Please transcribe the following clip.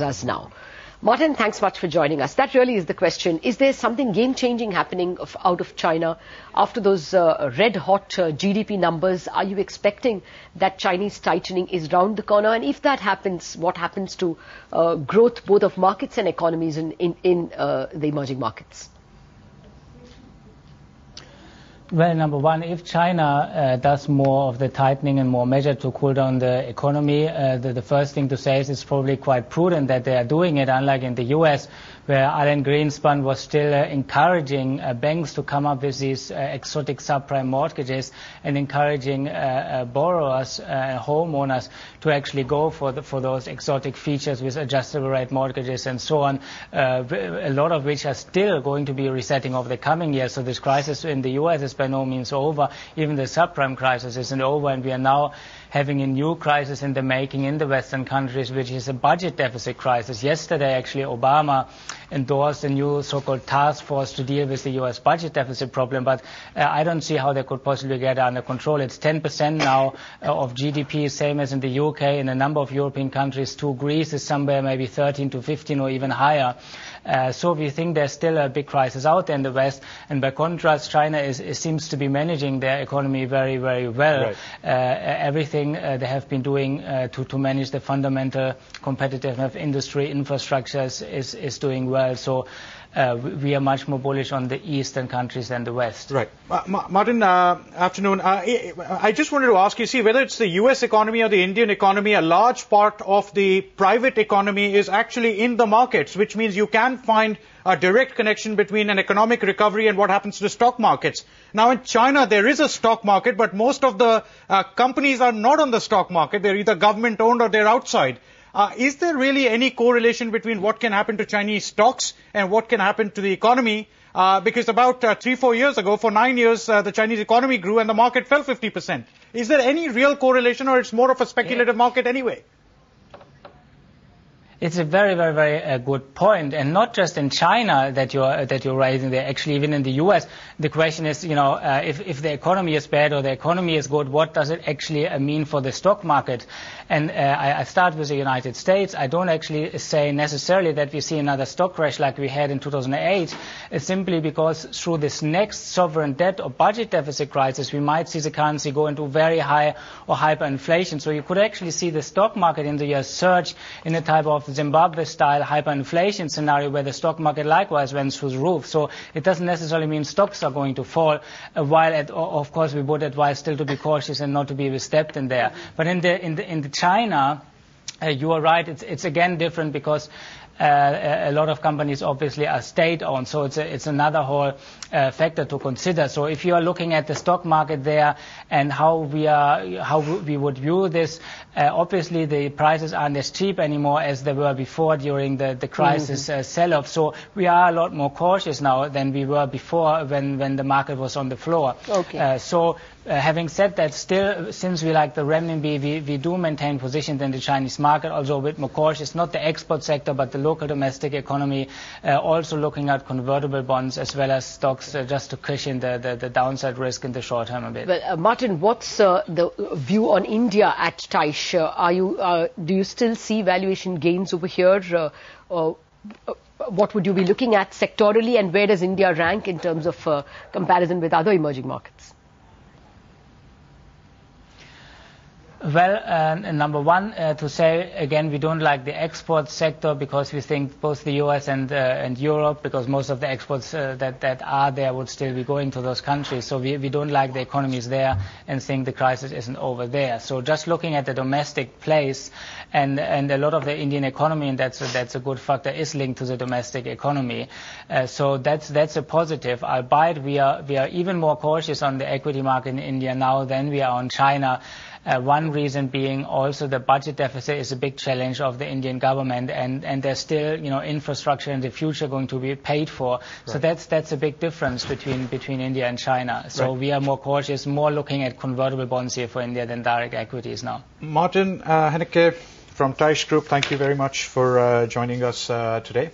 us now. Martin, thanks much for joining us. That really is the question. Is there something game-changing happening out of China after those red-hot GDP numbers? Are you expecting that Chinese tightening is round the corner? And if that happens, what happens to growth both of markets and economies in the emerging markets? Well, number one, if China does more of the tightening and more measure to cool down the economy, the first thing to say is it's probably quite prudent that they are doing it, unlike in the US, where Alan Greenspan was still encouraging banks to come up with these exotic subprime mortgages and encouraging borrowers, homeowners, to actually go for those exotic features with adjustable rate mortgages and so on, a lot of which are still going to be resetting over the coming years. So this crisis in the US is by no means over. Even the subprime crisis isn't over, and we are now having a new crisis in the making in the Western countries, which is a budget deficit crisis. Yesterday, actually, Obama endorsed a new so-called task force to deal with the U.S. budget deficit problem, but I don't see how they could possibly get it under control. It's 10% now of GDP, same as in the UK. In a number of European countries, too. Greece is somewhere maybe 13 to 15 or even higher. So we think there's still a big crisis out there in the West, and by contrast, China seems to be managing their economy very, very well. Right. Everything they have been doing to manage the fundamental competitiveness of industry infrastructure is doing well. So we are much more bullish on the eastern countries than the West. Right. Martin, afternoon. I just wanted to ask you, see, whether it's the US economy or the Indian economy, a large part of the private economy is actually in the markets, which means you can find a direct connection between an economic recovery and what happens to the stock markets. Now, in China, there is a stock market, but most of the companies are not on the stock market. They're either government-owned or they're outside. Is there really any correlation between what can happen to Chinese stocks and what can happen to the economy? Because about 3-4 years ago, for 9 years, the Chinese economy grew and the market fell 50%. Is there any real correlation, or it's more of a speculative market anyway? It's a very, very, very good point, and not just in China that you're raising there. Actually, even in the U.S., the question is, if the economy is bad or the economy is good, what does it actually mean for the stock market? And I start with the United States. I don't actually say necessarily that we see another stock crash like we had in 2008. It's simply because through this next sovereign debt or budget deficit crisis, we might see the currency go into very high or hyperinflation. So you could actually see the stock market in the U.S. surge in a type of Zimbabwe-style hyperinflation scenario where the stock market likewise went through the roof. So it doesn't necessarily mean stocks are going to fall, while of course we would advise still to be cautious and not to be overstepped in there. But in the China, you are right. It's again different because a lot of companies obviously are state-owned, so it's another whole factor to consider. So if you are looking at the stock market there and how we would view this, obviously the prices aren't as cheap anymore as they were before during the crisis sell-off. So we are a lot more cautious now than we were before when the market was on the floor. Okay. Having said that, still, since we like the renminbi, we do maintain positions in the Chinese market, although a bit more cautious, not the export sector, but the local domestic economy, also looking at convertible bonds as well as stocks just to cushion the downside risk in the short term a bit. Well, Martin, what's the view on India at Tyche? Do you still see valuation gains over here? What would you be looking at sectorally, and where does India rank in terms of comparison with other emerging markets? Well, number one, to say again, we don't like the export sector because we think both the US and Europe, because most of the exports that are there would still be going to those countries. So we don't like the economies there and think the crisis isn't over there. So just looking at the domestic place and a lot of the Indian economy, and that's a good factor, is linked to the domestic economy. So that's a positive. Albeit we are even more cautious on the equity market in India now than we are on China. One reason being also the budget deficit is a big challenge of the Indian government, and there's still infrastructure in the future going to be paid for. Right. So that's a big difference between India and China. So we are more cautious, more looking at convertible bonds here for India than direct equities now. Martin Hennecke from Tyche Group, thank you very much for joining us today.